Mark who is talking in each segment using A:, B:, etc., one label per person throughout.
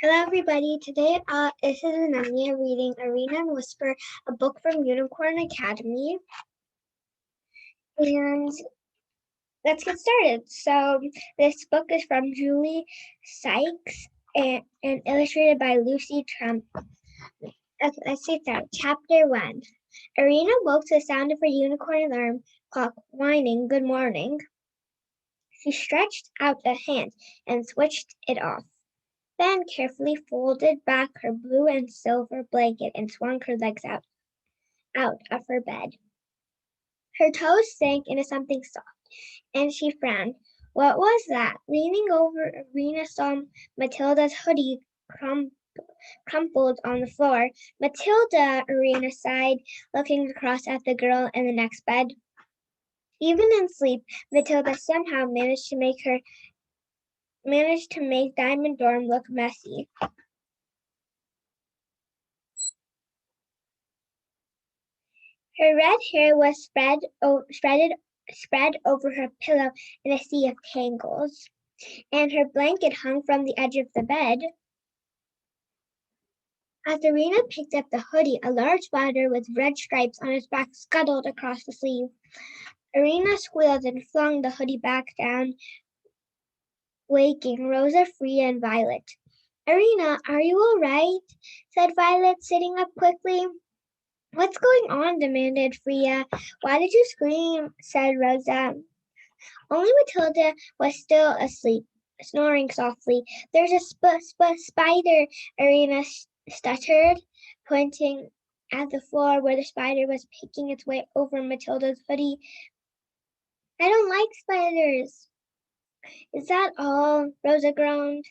A: Hello, everybody. Today, this is Ananya reading Ariana and Wisper, a book from Unicorn Academy. And let's get started. So, this book is from Julie Sykes and illustrated by Lucy Trump. Let's get started. Chapter 1. Ariana woke to the sound of her unicorn alarm clock whining, "Good morning." She stretched out a hand and switched it off. Then carefully folded back her blue and silver blanket and swung her legs out of her bed. Her toes sank into something soft, and she frowned. What was that? Leaning over, Arena saw Matilda's hoodie crumpled on the floor. "Matilda," Arena sighed, looking across at the girl in the next bed. Even in sleep, Matilda somehow managed to make Diamond Dorm look messy. Her red hair was spread over her pillow in a sea of tangles, and her blanket hung from the edge of the bed. As Arena picked up the hoodie, a large spider with red stripes on its back scuttled across the sleeve. Arena squealed and flung the hoodie back down, waking Rosa, Freya, and Violet. "Arena, are you all right?" said Violet, sitting up quickly. "What's going on?" demanded Freya. "Why did you scream?" said Rosa. Only Matilda was still asleep, snoring softly. "There's a spider," Arena stuttered, pointing at the floor where the spider was picking its way over Matilda's hoodie. "I don't like spiders." "Is that all?" Rosa groaned,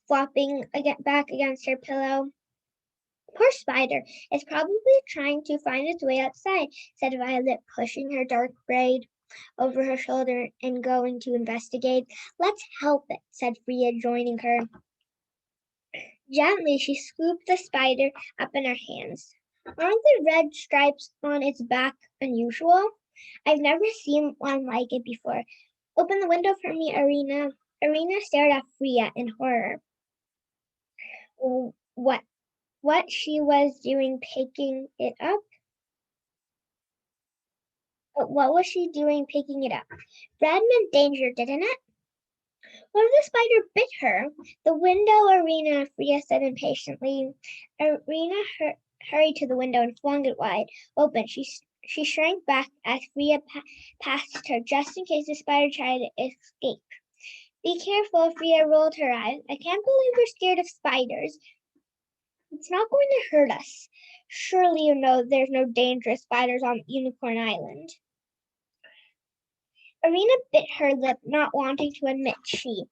A: flopping back against her pillow. "Poor spider. It's probably trying to find its way outside," said Violet, pushing her dark braid over her shoulder and going to investigate. "Let's help it," said Freya, joining her. Gently, she scooped the spider up in her hands. "Aren't the red stripes on its back unusual? I've never seen one like it before. Open the window for me, Arena." Arena stared at Freya in horror. What she was doing picking it up? What was she doing picking it up? Red meant danger, didn't it? What if the spider bit her? "The window, Arena," Freya said impatiently. Arena hurried to the window and flung it wide open. She shrank back as Freya passed her, just in case the spider tried to escape. "Be careful," Freya rolled her eyes. "I can't believe we're scared of spiders. It's not going to hurt us. Surely you know there's no dangerous spiders on Unicorn Island." Arena bit her lip, not wanting to admit she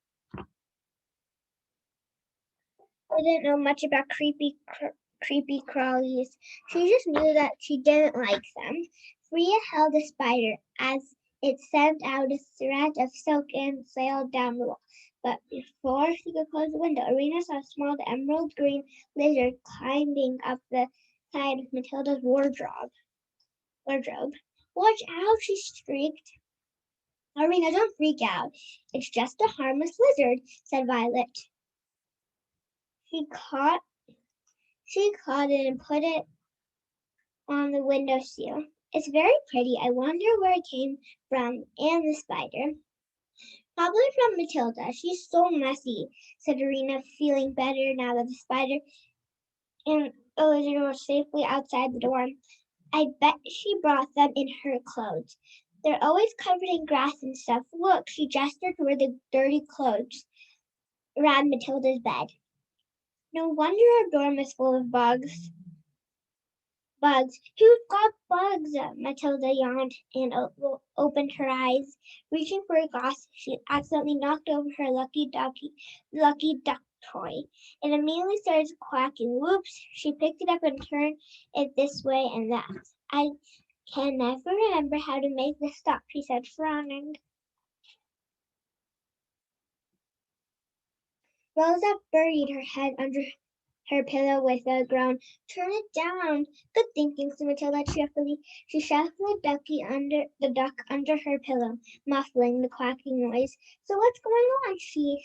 A: didn't know much about creepy crawlies. She just knew that she didn't like them. Freya held the spider as it sent out a thread of silk and sailed down the wall. But before she could close the window, Arena saw a small emerald green lizard climbing up the side of Matilda's wardrobe. "Watch out," she shrieked. "Arena, don't freak out. It's just a harmless lizard," said Violet. She caught it and put it on the windowsill. "It's very pretty. I wonder where it came from, and the spider." "Probably from Matilda. She's so messy," said Arena, feeling better now that the spider and the lizard were safely outside the door. "I bet she brought them in her clothes. They're always covered in grass and stuff. Look," she gestured toward the dirty clothes around Matilda's bed. "No wonder our dorm is full of bugs." "Bugs? Who's got bugs?" Matilda yawned and opened her eyes. Reaching for a glass, she accidentally knocked over her lucky duck toy. It immediately started quacking. Whoops! She picked it up and turned it this way and that. "I can never remember how to make this stop," she said, frowning. Rosa buried her head under her pillow with a groan. "Turn it down." "Good thinking," said Matilda cheerfully. She shoved the duck under her pillow, muffling the quacking noise. "So what's going on?" she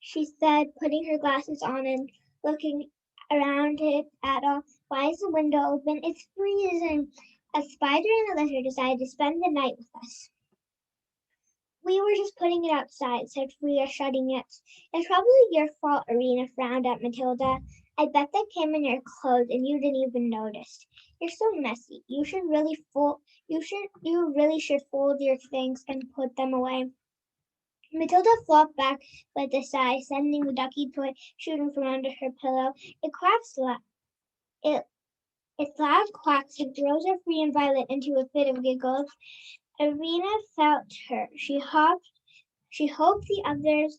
A: she said, putting her glasses on and looking around it at all. Why is the window open? It's freezing. A spider and a lizard decided to spend the night with us. We were just putting it outside, said Freya, shutting it. It's probably your fault, Arena frowned at Matilda. I bet they came in your clothes and you didn't even notice. You're so messy. You really should fold your things and put them away. Matilda flopped back with a sigh, sending the ducky toy shooting from under her pillow. Its loud quack sent Rosa, Free, and Violet into a fit of giggles. Arena felt her. She hoped the others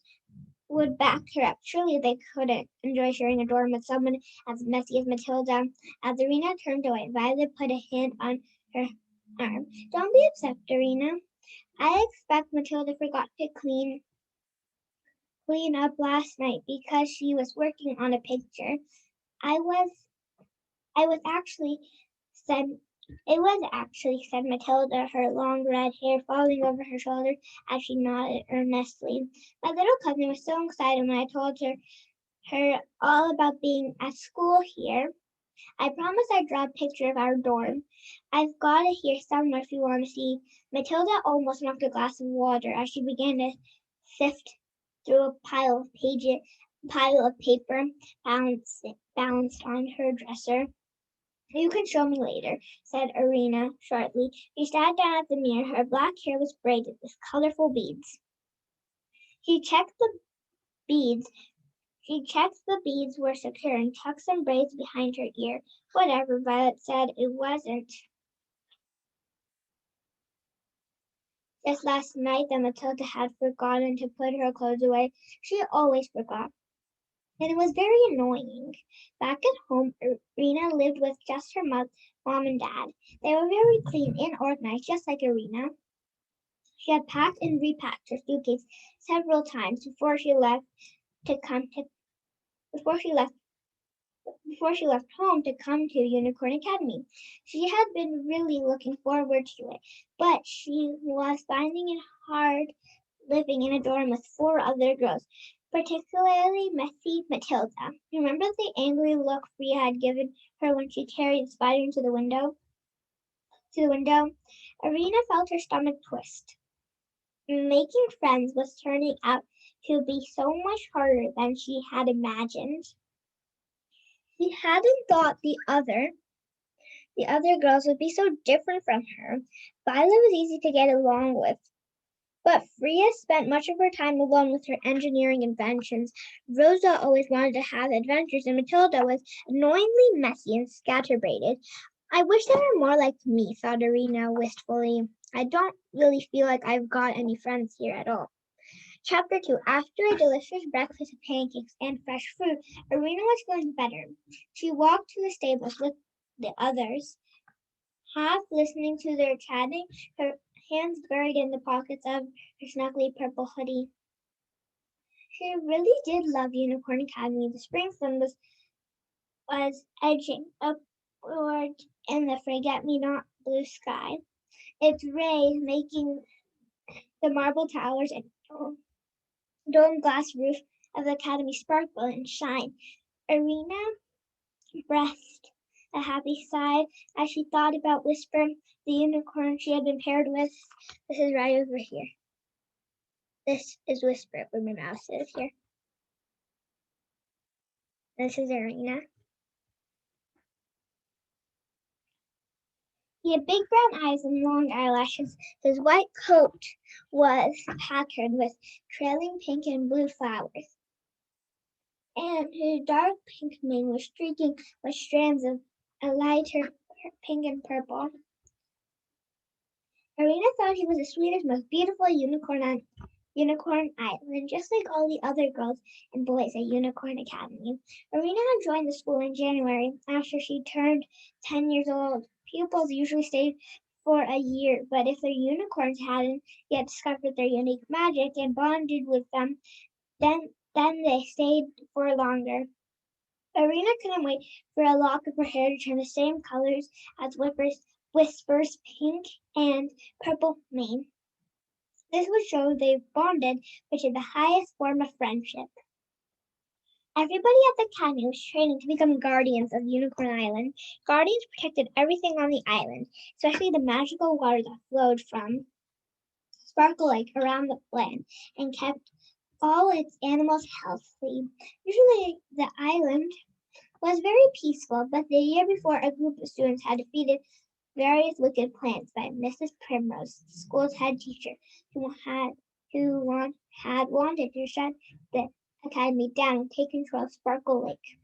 A: would back her up. Surely they couldn't enjoy sharing a dorm with someone as messy as Matilda. As Arena turned away, Violet put a hand on her arm. Don't be upset, Arena. I expect Matilda forgot to clean up last night because she was working on a picture. I was actually said It was actually, said Matilda, her long red hair falling over her shoulders as she nodded earnestly. My little cousin was so excited when I told her all about being at school here. I promised I'd draw a picture of our dorm. I've got it here somewhere if you want to see. Matilda almost knocked a glass of water as she began to sift through a pile of paper balanced on her dresser. You can show me later, said Arena shortly. She sat down at the mirror. Her black hair was braided with colorful beads. She checked the beads were secure and tucked some braids behind her ear. Whatever, Violet said. It wasn't just last night that Matilda had forgotten to put her clothes away. She always forgot. And it was very annoying. Back at home, Arena lived with just her mom and dad. They were very clean and organized, just like Arena. She had packed and repacked her suitcase several times before she left home to come to Unicorn Academy. She had been really looking forward to it, but she was finding it hard living in a dorm with 4 other girls, particularly messy Matilda. Remember the angry look Freya had given her when she carried the spider to the window? Arena felt her stomach twist. Making friends was turning out to be so much harder than she had imagined. She hadn't thought the other girls would be so different from her. Violet was easy to get along with, but Freya spent much of her time alone with her engineering inventions. Rosa always wanted to have adventures, and Matilda was annoyingly messy and scatterbrained. I wish they were more like me, thought Arena wistfully. I don't really feel like I've got any friends here at all. Chapter 2. After a delicious breakfast of pancakes and fresh fruit, Arena was feeling better. She walked to the stables with the others, half listening to their chatting, her hands buried in the pockets of her snuggly purple hoodie. She really did love Unicorn Academy. The spring sun was edging upward in the forget-me-not blue sky, its rays making the marble towers and dome glass roof of the academy sparkle and shine. Arena breathed a happy sigh as she thought about Wisper, the unicorn she had been paired with. This is right over here. This is Wisper, where my mouse is here. This is Arena. He had big brown eyes and long eyelashes. His white coat was patterned with trailing pink and blue flowers, and his dark pink mane was streaking with strands of a lighter pink and purple. Arena thought he was the sweetest, most beautiful unicorn on Unicorn Island, just like all the other girls and boys at Unicorn Academy. Arena had joined the school in January after she turned 10 years old. Pupils usually stayed for a year, but if their unicorns hadn't yet discovered their unique magic and bonded with them, then they stayed for longer. Arena couldn't wait for a lock of her hair to turn the same colors as Whisper's pink and purple mane. This would show they bonded, which is the highest form of friendship. Everybody at the academy was training to become guardians of Unicorn Island. Guardians protected everything on the island, especially the magical water that flowed from Sparkle Lake around the land and kept all its animals healthy. Usually the island was very peaceful, but the year before a group of students had defeated various wicked plans by Mrs. Primrose, the school's head teacher, who had wanted to shut the academy down and take control of Sparkle Lake.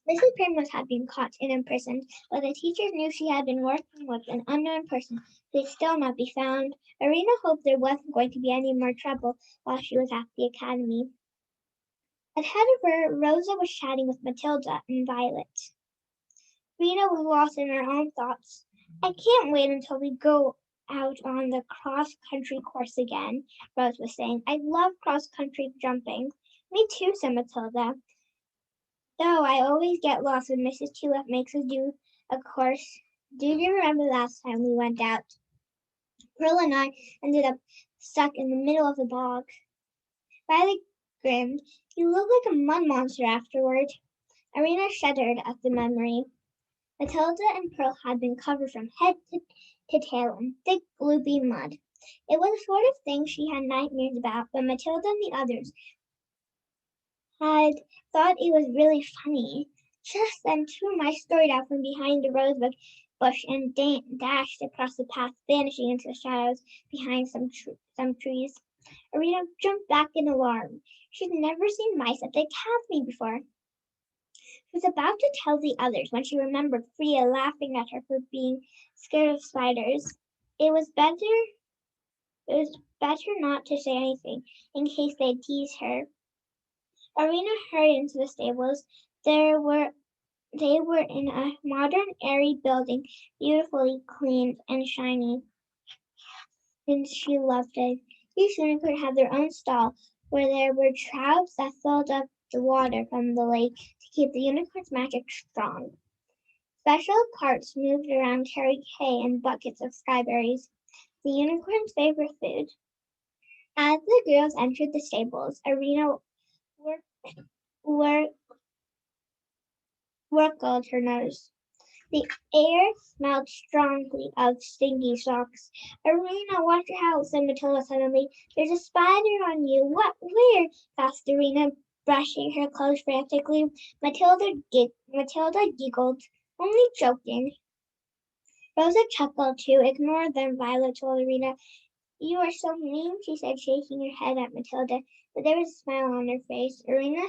A: Mrs. Primrose had been caught and imprisoned, but the teachers knew she had been working with an unknown person who could still not be found. Arena hoped there wasn't going to be any more trouble while she was at the academy. Ahead of her, Rosa was chatting with Matilda and Violet. Rena was lost in her own thoughts. I can't wait until we go out on the cross-country course again, Rose was saying. I love cross-country jumping. Me too, said Matilda. Though I always get lost when Mrs. Tulip makes us do a course. Do you remember last time we went out? Pearl and I ended up stuck in the middle of the bog. Violet grinned. You look like a mud monster afterward. Arena shuddered at the memory. Matilda and Pearl had been covered from head to tail in thick, gloopy mud. It was the sort of thing she had nightmares about, but Matilda and the others had thought it was really funny. Just then, two mice scurried out from behind the rosebud bush and dashed across the path, vanishing into the shadows behind some trees. Arena jumped back in alarm. She'd never seen mice at the academy before. She was about to tell the others when she remembered Freya laughing at her for being scared of spiders. It was better not to say anything in case they'd tease her. Arena hurried into the stables. They were in a modern, airy building, beautifully clean and shiny, and she loved it. Each unicorn had their own stall, where there were trouts that filled up the water from the lake to keep the unicorn's magic strong. Special carts moved around carrying hay and buckets of skyberries, the unicorn's favorite food. As the girls entered the stables, Arena wrinkled her nose. The air smelled strongly of stinky socks. Arena, watch your house, said Matilda suddenly. There's a spider on you. What? Where? Asked Arena, brushing her clothes frantically. Matilda giggled. Only joking. Rosa chuckled too. Ignore them, Violet told Arena. You are so mean, she said, shaking her head at Matilda, but there was a smile on her face. Arena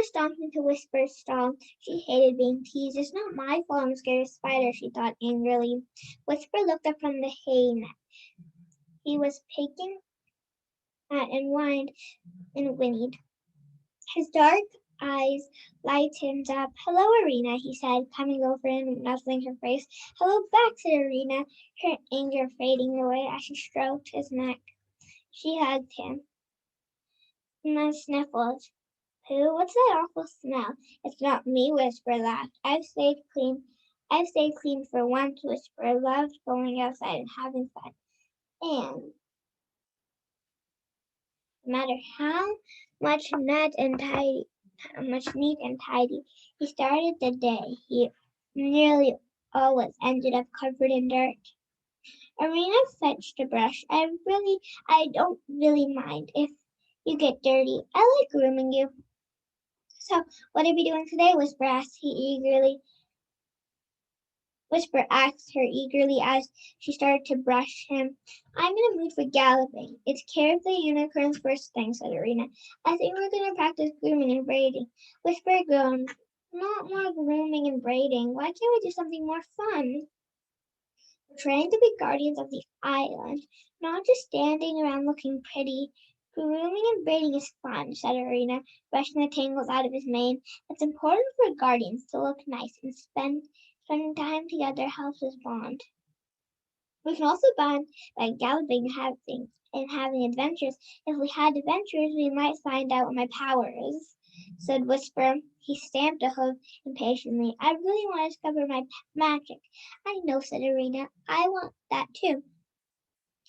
A: stomped into Wisper's stall. She hated being teased. It's not my fault I'm scared of spiders, she thought angrily. Wisper looked up from the hay net he was picking at and whined and whinnied. His dark eyes lightened up. Hello, Arena, he said, coming over and nuzzling her face. Hello back, said Arena, her anger fading away as she stroked his neck. She hugged him and then sniffled. Pooh, what's that awful smell? It's not me, Wisper laughed. I've stayed clean for once, Wisper loved going outside and having fun. And no matter how much neat and tidy he started the day, he nearly always ended up covered in dirt. Arena fetched a brush. I don't really mind if you get dirty. I like grooming you. So, what are we doing today? Wisper asked her eagerly as she started to brush him. I'm in a mood for galloping. It's care of the unicorn's first thing, said Arena. I think we're going to practice grooming and braiding. Wisper groaned. Not more grooming and braiding. Why can't we do something more fun? We're trying to be guardians of the island, not just standing around looking pretty. Grooming and braiding is fun, said Arena, brushing the tangles out of his mane. It's important for guardians to look nice and spending time together helps us bond. We can also bond by galloping and having adventures. If we had adventures, we might find out what my power is, said Wisper. He stamped a hoof impatiently. I really want to discover my magic. I know, said Arena. I want that too.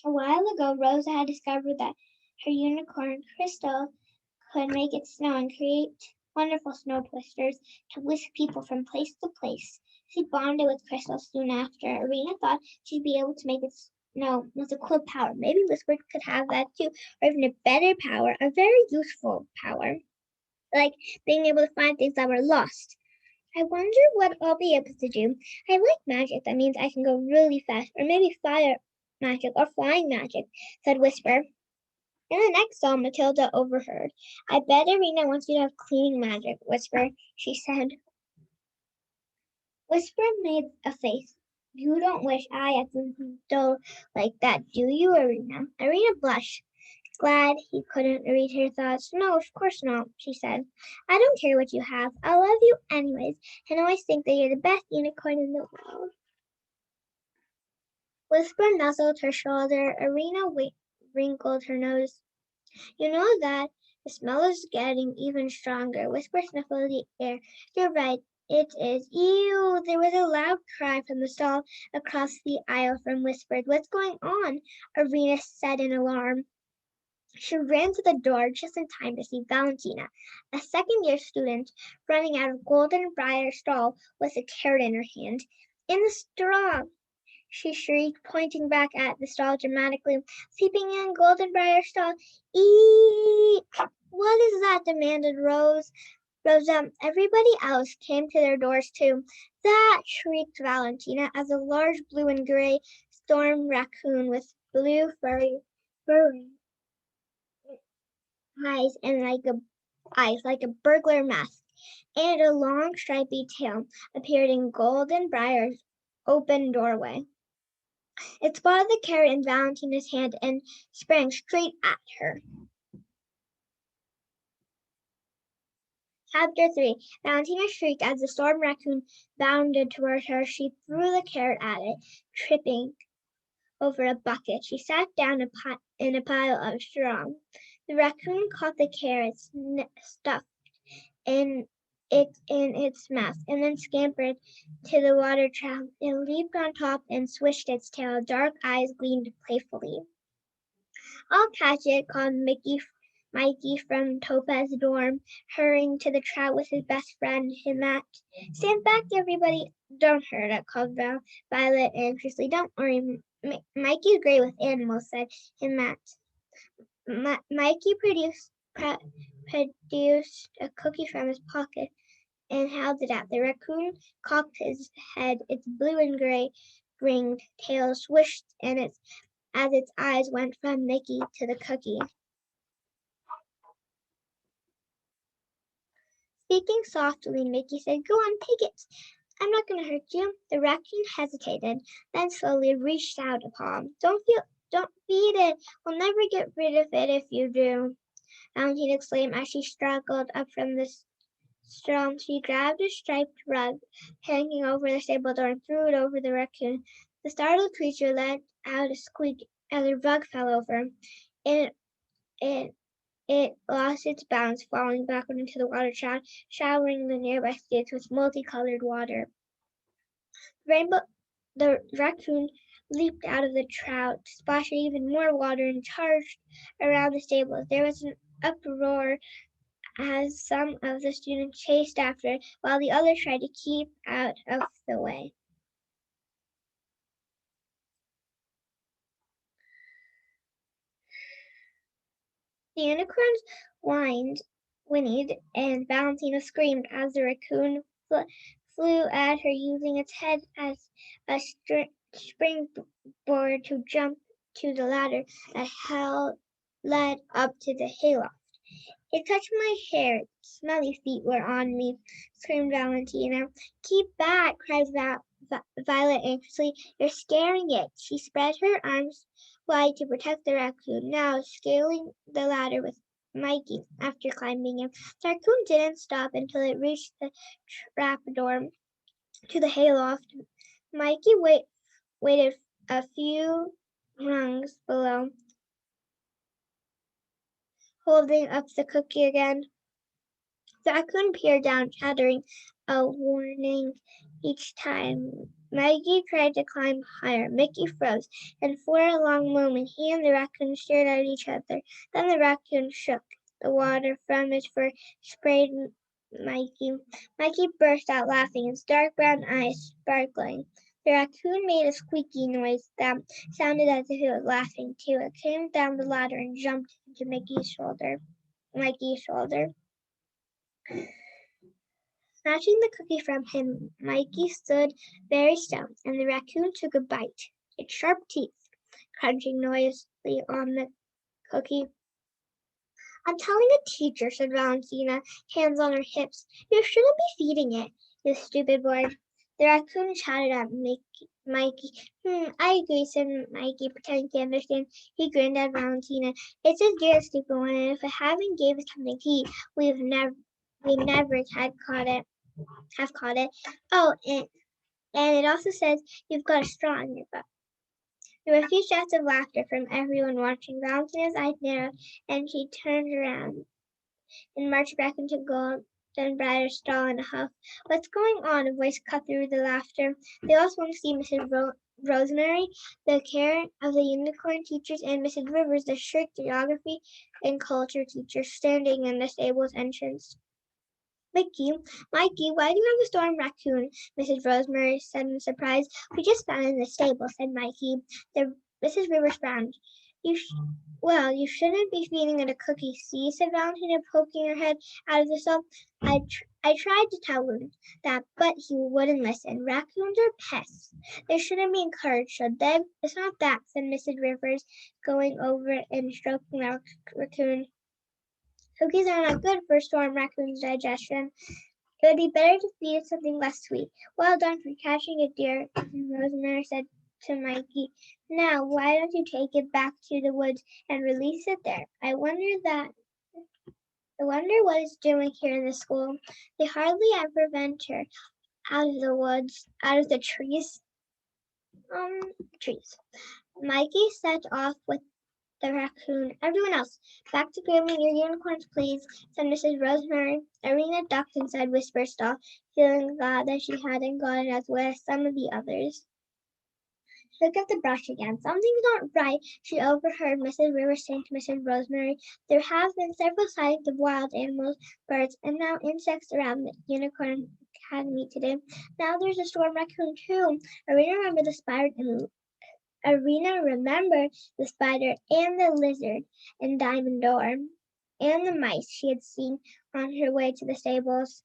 A: A while ago, Rosa had discovered that her unicorn crystal could make it snow and create wonderful snow twisters to whisk people from place to place. She bonded with Crystal soon after. Arena thought she'd be able to make it snow with a cool power. Maybe Whisper could have that too, or even a better power, a very useful power, like being able to find things that were lost. I wonder what I'll be able to do. I like magic. That means I can go really fast, or maybe fire magic or flying magic, said Whisper. In the next stall, Matilda overheard. I bet Arena wants you to have cleaning magic, Whisper, she said. Whisper made a face. You don't wish I had something dull like that, do you, Arena? Arena blushed, glad he couldn't read her thoughts. No, of course not, she said. I don't care what you have. I love you anyways, and always think that you're the best unicorn in the world. Whisper nuzzled her shoulder. Arena wrinkled her nose. You know that the smell is getting even stronger. Whisper sniffled the air. You're right, it is. Ew! There was a loud cry from the stall across the aisle from Whispered. What's going on? Arena said in alarm. She ran to the door just in time to see Valentina, a second-year student, running out of Golden Briar's stall with a carrot in her hand. In the straw! She shrieked, pointing back at the stall dramatically. Sleeping in Goldenbrier's stall. Eek! What is that? Demanded Rose. Rosa. Everybody else came to their doors too. That! Shrieked Valentina as a large blue and gray storm raccoon with blue furry eyes and like a burglar mask and a long stripy tail appeared in Goldenbrier's open doorway. It spotted the carrot in Valentina's hand and sprang straight at her. Chapter 3. Valentina shrieked as the storm raccoon bounded toward her. She threw the carrot at it, tripping over a bucket. She sat down in a pile of straw. The raccoon caught the carrot, stuffed in its mouth, and then scampered to the water trough. It leaped on top and swished its tail. Dark eyes gleamed playfully. I'll catch it, called Mikey from Topaz's dorm, hurrying to the trout with his best friend, Himmat. Stand back, everybody. Don't hurt it, called Violet anxiously. Don't worry, Mikey's great with animals, said Himmat. Mikey produced a cookie from his pocket and held it out. The raccoon cocked his head, its blue and gray ringed tail swished, and as its eyes went from Mickey to the cookie. Speaking softly, Mickey said, Go on, take it. I'm not going to hurt you. The raccoon hesitated, then slowly reached out a paw. Don't feed it. We'll never get rid of it if you do, Valentine exclaimed as she struggled up from the straw. She grabbed a striped rug hanging over the stable door and threw it over the raccoon. The startled creature let out a squeak as the rug fell over. It lost its balance, falling backward into the water trough, showering the nearby streets with multicolored water. The raccoon leaped out of the trout, splashing even more water, and charged around the stables. There was an uproar as some of the students chased after it, while the others tried to keep out of the way. The unicorns whinnied, and Valentina screamed as the raccoon flew at her, using its head as a springboard to jump to the ladder that led up to the hayloft. It touched my hair. Its smelly feet were on me, screamed Valentina. Keep back, cried Violet anxiously. You're scaring it. She spread her arms wide to protect the raccoon, now scaling the ladder with Mikey after climbing it. The raccoon didn't stop until it reached the trapdoor to the hayloft. Mikey waited a few rungs below, holding up the cookie again. The raccoon peered down, chattering a warning each time. Maggie tried to climb higher. Mickey froze, and for a long moment he and the raccoon stared at each other. Then the raccoon shook. the water from his fur sprayed Mikey. Mikey burst out laughing, his dark brown eyes sparkling. The raccoon made a squeaky noise that sounded as if it was laughing too. It came down the ladder and jumped into Mickey's shoulder. Snatching the cookie from him, Mikey stood very still, and the raccoon took a bite, its sharp teeth crunching noisily on the cookie. I'm telling a teacher, said Valentina, hands on her hips. You shouldn't be feeding it, you stupid boy. The raccoon shouted at Mikey. I agree, said Mikey, pretending to understand. He grinned at Valentina. It's a dear stupid one, and if I haven't gave it something to eat, we never have caught it. Oh, and it also says you've got a straw in your butt. There were a few shouts of laughter from everyone watching. Valentina's eyes narrowed, and she turned around and marched back into Golden Briar's stall in a huff. What's going on? A voice cut through the laughter. They also want to see Mrs. Rosemary, the care of the unicorn teachers, and Mrs. Rivers, the strict geography and culture teacher, standing in the stable's entrance. Mikey, why do you have a storm raccoon? Mrs. Rosemary said in surprise. We just found it in the stable, said Mikey. Mrs. Rivers frowned. You shouldn't be feeding it a cookie, see, said Valentina, poking her head out of the stall. I tried to tell him that, but he wouldn't listen. Raccoons are pests. They shouldn't be encouraged, should they? It's not that, said Mrs. Rivers, going over and stroking the raccoon. Cookies are not good for storm raccoon's digestion. It would be better to feed it something less sweet. Well done for catching it, dear, Rosemary said to Mikey. Now, why don't you take it back to the woods and release it there? I wonder what it's doing here in the school. They hardly ever venture out of the woods, out of the trees. Mikey set off with the raccoon. Everyone else, back to grooming your unicorns, please, said Mrs. Rosemary. Arena ducked inside Wisper's stall, feeling glad that she hadn't gotten as wet as some of the others. She looked at the brush again. Something's not right, she overheard Mrs. Rivers saying to Mrs. Rosemary. There have been several sightings of wild animals, birds, and now insects around the Unicorn Academy today. Now there's a storm raccoon too. Arena remembered the spider and the lizard and Diamond Door and the mice she had seen on her way to the stables.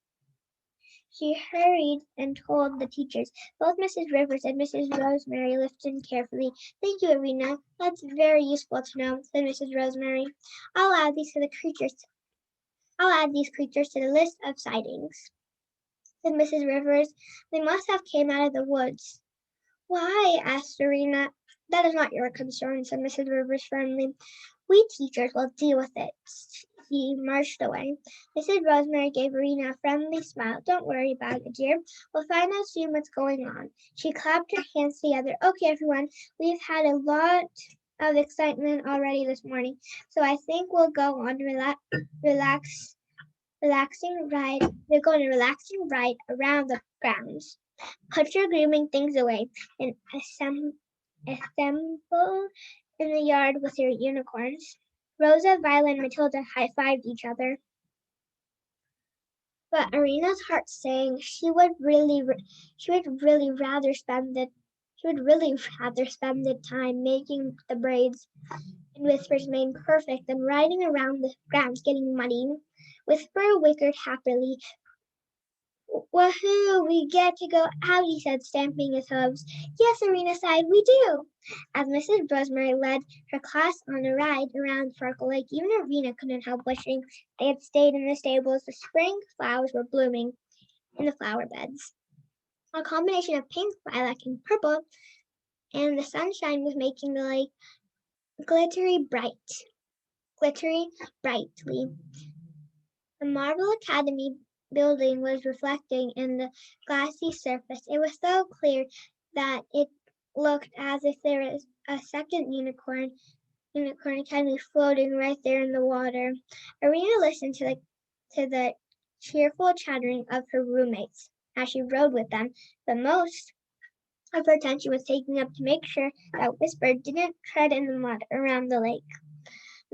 A: She hurried and told the teachers. Both Mrs. Rivers and Mrs. Rosemary listened carefully. Thank you, Arena. That's very useful to know, said Mrs. Rosemary. I'll add these creatures to the list of sightings, said Mrs. Rivers. They must have came out of the woods. Why? Asked Arena. That is not your concern, said Mrs. Rivers firmly. We teachers will deal with it. He marched away. Mrs. Rosemary gave Arena a friendly smile. Don't worry about it, dear. We'll find out soon what's going on. She clapped her hands together. Okay, everyone, we've had a lot of excitement already this morning, so I think we'll go on relaxing ride. We're going a relaxing ride around the grounds. Put your grooming things away and assemble in the yard with your unicorns. Rosa, Violet, and Matilda high-fived each other. But Arena's heart sang she would really rather spend the time making the braids and Whispers made perfect than riding around the grounds getting muddy. Whisper whickered happily. Woohoo, we get to go out, he said, stamping his hooves. Yes, Arena sighed, we do. As Mrs. Rosemary led her class on a ride around Sparkle Lake, even Arena couldn't help wishing they had stayed in the stables. The spring flowers were blooming in the flower beds. A combination of pink, lilac, and purple, and the sunshine was making the lake glittery brightly. The Marble Academy building was reflecting in the glassy surface. It was so clear that it looked as if there was a second Unicorn Academy floating right there in the water. Arena listened to the cheerful chattering of her roommates as she rode with them, but most of her attention was taken up to make sure that Whisper didn't tread in the mud around the lake.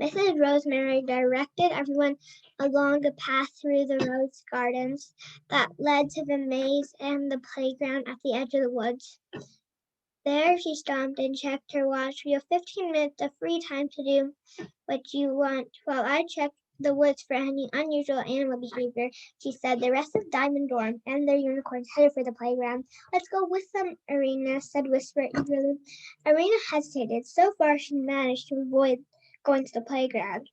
A: Mrs. Rosemary directed everyone along a path through the rose gardens that led to the maze and the playground at the edge of the woods. There she stopped and checked her watch. "You have 15 minutes of free time to do what you want while I check the woods for any unusual animal behavior," she said. The rest of Diamond Dorm and their unicorns headed for the playground. "Let's go with them, Arena," said Wisper eagerly. Arena hesitated. So far she managed to avoid going to the playground.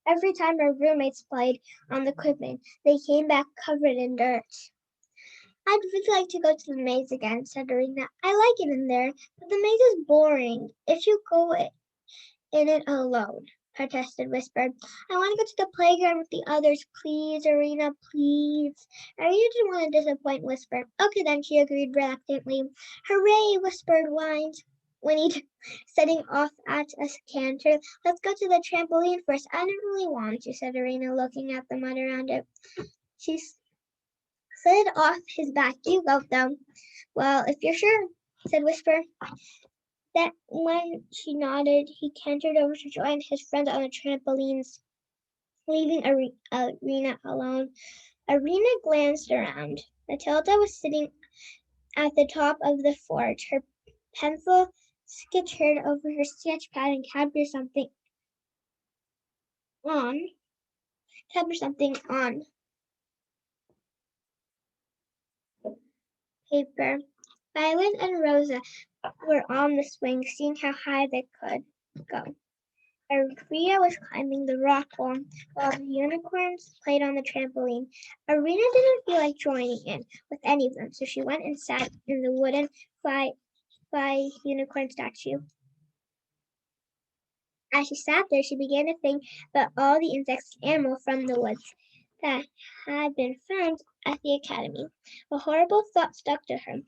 A: Every time her roommates played on the equipment, they came back covered in dirt. "I'd really like to go to the maze again," said Arena. "I like it in there, but the maze is boring if you go in it alone," protested Wisper. "I want to go to the playground with the others. Please, Arena, please." Arena didn't want to disappoint Wisper. "Okay then," she agreed reluctantly. "Hooray," whispered Winnie, setting off at a canter. "Let's go to the trampoline first." "I don't really want to," said Arena, looking at the mud around it. She slid off his back. "You go, though." "Well, if you're sure," said Wisper. Then, when she nodded, he cantered over to join his friends on the trampolines, leaving Arena alone. Arena glanced around. Matilda was sitting at the top of the fort, her pencil skittered over her sketch pad and captured something on paper. Violet and Rosa were on the swing, seeing how high they could go. Arena was climbing the rock wall while the unicorns played on the trampoline. Arena didn't feel like joining in with any of them, so she went and sat in the wooden fly unicorn statue. As she sat there, she began to think about all the insects and animals from the woods that had been found at the academy. A horrible thought struck to her.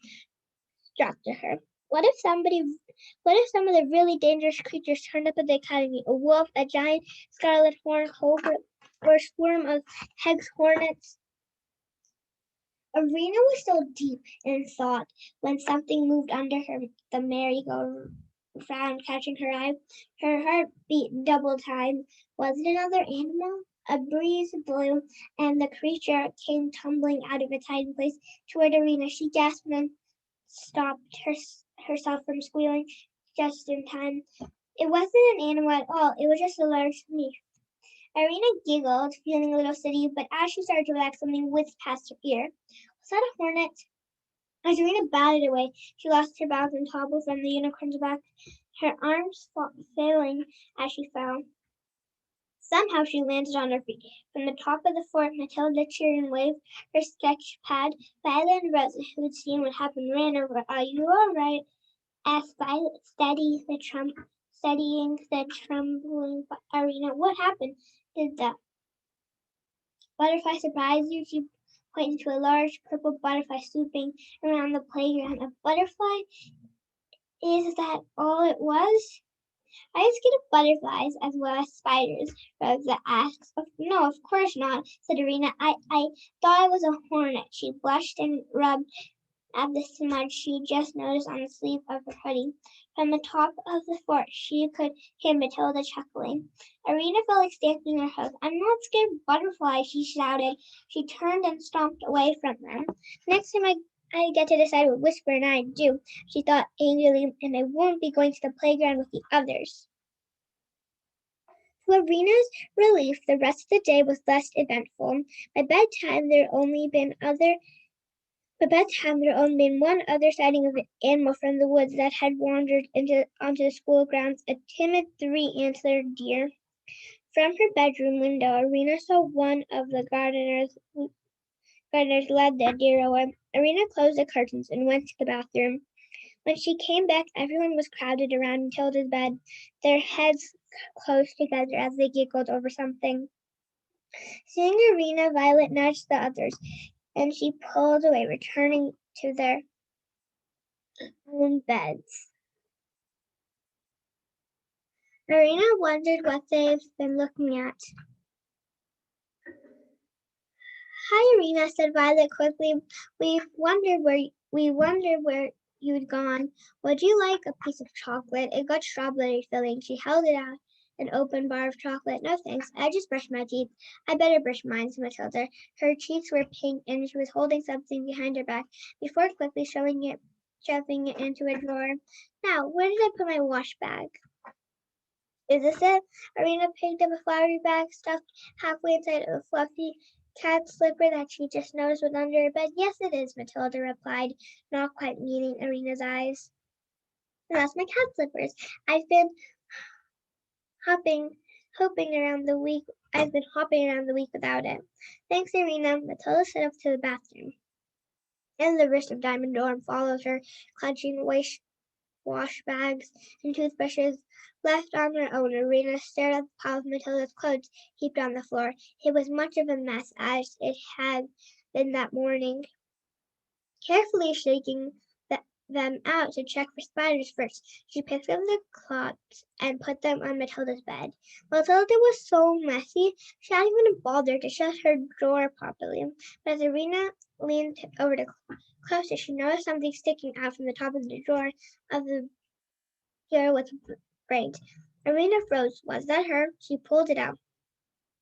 A: What if some of the really dangerous creatures turned up at the academy? A wolf, a giant scarlet horned cobra, or a swarm of hex hornets? Arena was still deep in thought when something moved under her, the merry-go-round catching her eye. Her heart beat double time. Was it another animal? A breeze blew, and the creature came tumbling out of its hiding place toward Arena. She gasped and stopped herself from squealing just in time. It wasn't an animal at all. It was just a large leaf. Arena giggled, feeling a little silly, but as she started to relax, something whizzed past her ear. Was that a hornet? As Arena batted away, she lost her balance and toppled from the unicorn's back, her arms failing as she fell. Somehow she landed on her feet. From the top of the fort, Matilda cheered and waved her sketch pad. Violet and Rosa, who had seen what happened, ran over. "Are you all right?" asked Violet, steadying the trembling Arena. "What happened? Did the butterfly surprise you?" She pointed to a large purple butterfly swooping around the playground. "A butterfly? Is that all it was?" "Are you scared of butterflies as well as spiders?" Rosa asked. "No, of course not," said Arena. I thought it was a hornet." She blushed and rubbed at the smudge she just noticed on the sleeve of her hoodie. From the top of the fort, she could hear Matilda chuckling. Arena felt like stamping her hoof. "I'm not scared of butterflies," she shouted. She turned and stomped away from them. "Next time I get to decide what Wisper and I do," she thought angrily, "and I won't be going to the playground with the others." To Arena's relief, the rest of the day was less eventful. By bedtime, there had only been one other sighting of an animal from the woods that had wandered onto the school grounds, a timid three-antlered deer. From her bedroom window, Arena saw one of the gardeners led the deer away. Arena closed the curtains and went to the bathroom. When she came back, everyone was crowded around Matilda's bed, their heads close together as they giggled over something. Seeing Arena, Violet nudged the others, and she pulled away, returning to their own beds. Arena wondered what they've been looking at. "Hi, Arena," said Violet quickly. We wondered where you'd gone. Would you like a piece of chocolate? It got strawberry filling." She held it out an open bar of chocolate. No thanks, I just brushed my teeth. I better brush mine, said Matilda. Her cheeks were pink and she was holding something behind her back before quickly shoving it into a drawer. Now, where did I put my wash bag? Is this it? Ariana picked up a flowery bag stuffed halfway inside a fluffy cat slipper that she just noticed was under her bed. Yes, it is, Matilda replied, not quite meeting Arena's eyes. That's my cat slippers. I've been hopping around the week. I've been hopping around the week without it. Thanks, Arena. Matilda set off to the bathroom. And the wrist of Diamond Dorm followed her, clutching wash bags and toothbrushes. Left on her own, Arena stared at the pile of Matilda's clothes heaped on the floor. It was much of a mess, as it had been that morning. Carefully shaking them out to check for spiders first, she picked up the cloths and put them on Matilda's bed. Matilda was so messy, she hadn't even bothered to shut her drawer properly. But as Arena leaned over to close it, she noticed something sticking out from the top of the drawer of the drawer with braid. Arena froze. Was that her? She pulled it out.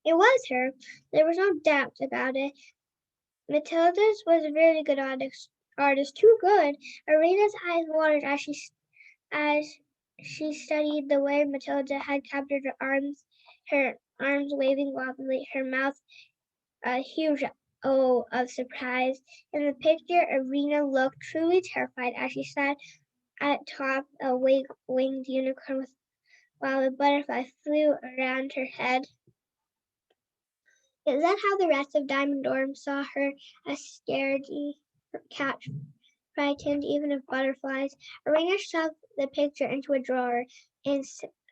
A: It was her. There was no doubt about it. Matilda's was a very good artist, too good. Arena's eyes watered as she studied the way Matilda had captured her arms waving wildly, her mouth a huge O of surprise. In the picture, Arena looked truly terrified as she sat atop a winged unicorn while a butterfly flew around her head. Is that how the rest of Diamond Dorm saw her? A scaredy cat, frightened even of butterflies. Arena shoved the picture into a drawer and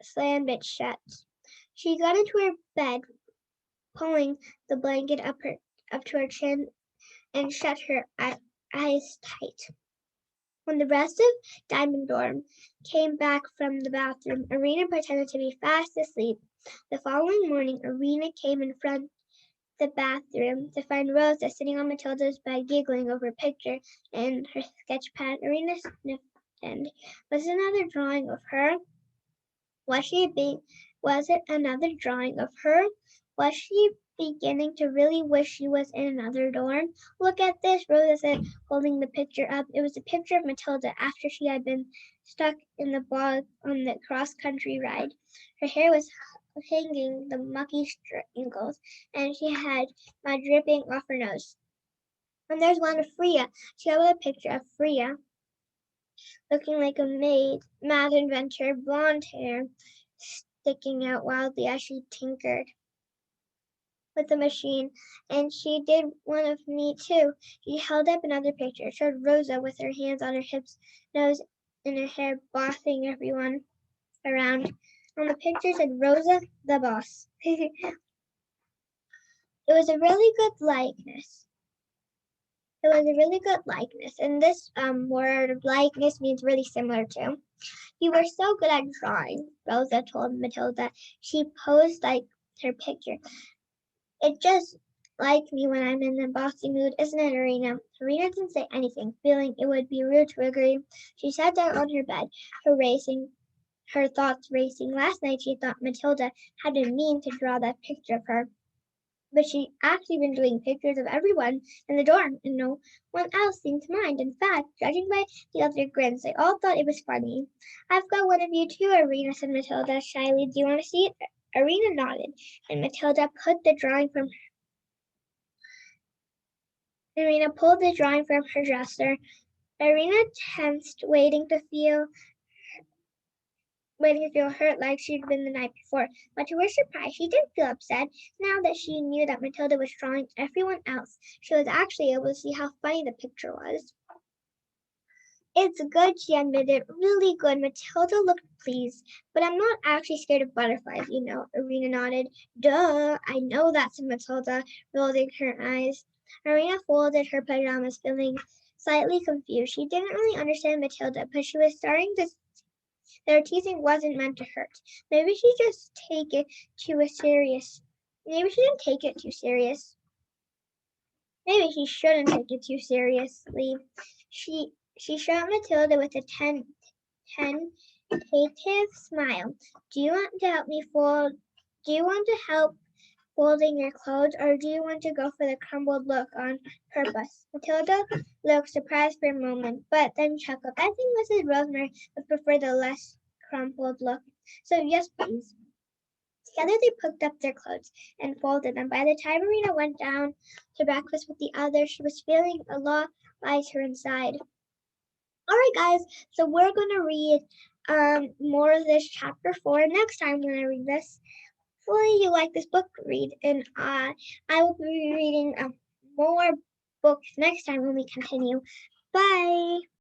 A: slammed it shut. She got into her bed, pulling the blanket up to her chin, and shut her eyes tight. When the rest of Diamond Dorm came back from the bathroom, Arena pretended to be fast asleep. The following morning, Arena came in front the bathroom to find Rosa sitting on Matilda's bed giggling over a picture in her sketch pad. Arena sniffed and was it another drawing of her? Was it another drawing of her? Was she beginning to really wish she was in another dorm? Look at this, Rosa said, holding the picture up. It was a picture of Matilda after she had been stuck in the bog on the cross-country ride. Her hair was hanging the mucky strangles, and she had mud dripping off her nose. And there's one of Freya. She held a picture of Freya, looking like a mad inventor, blonde hair sticking out wildly as she tinkered with the machine. And she did one of me too. She held up another picture. It showed Rosa with her hands on her hips, nose in her hair, bossing everyone around. On the picture said Rosa the boss. It was a really good likeness. And this word likeness means really similar to. You were so good at drawing, Rosa told Matilda. She posed like her picture. It just like me when I'm in a bossy mood, isn't it, Arena? Arena didn't say anything, feeling it would be rude to agree. She sat down on her bed, her thoughts racing. Last night she thought Matilda had been mean to draw that picture of her. But she'd actually been doing pictures of everyone in the dorm, and no one else seemed to mind. In fact, judging by the other grins, they all thought it was funny. I've got one of you too, Arena, said Matilda shyly. Do you want to see it? Arena nodded, and Matilda pulled the drawing from her dresser. Arena tensed, waiting to feel hurt like she'd been the night before. But to her surprise, she didn't feel upset. Now that she knew that Matilda was drawing everyone else, she was actually able to see how funny the picture was. It's good, she admitted. Really good. Matilda looked pleased. But I'm not actually scared of butterflies, you know, Arena nodded. Duh, I know that, said Matilda, rolling her eyes. Arena folded her pajamas, feeling slightly confused. She didn't really understand Matilda, but she was starting to their teasing wasn't meant to hurt. Maybe she just take it too serious. Maybe she didn't take it too serious. Maybe she shouldn't take it too seriously. She shot Matilda with a 10 Creative smile. Do you want to help me fold? Do you want to help folding your clothes, or do you want to go for the crumbled look on purpose? Matilda looked surprised for a moment, but then chuckled. I think Mrs. Rosemary would prefer the less crumpled look. So yes, please. Together they picked up their clothes and folded them. By the time Marina went down to breakfast with the others, she was feeling a lot lighter inside. All right, guys, so we're going to read more of this chapter 4 next time when I read this. Hopefully you like this book read, and I will be reading more books next time when we continue. Bye!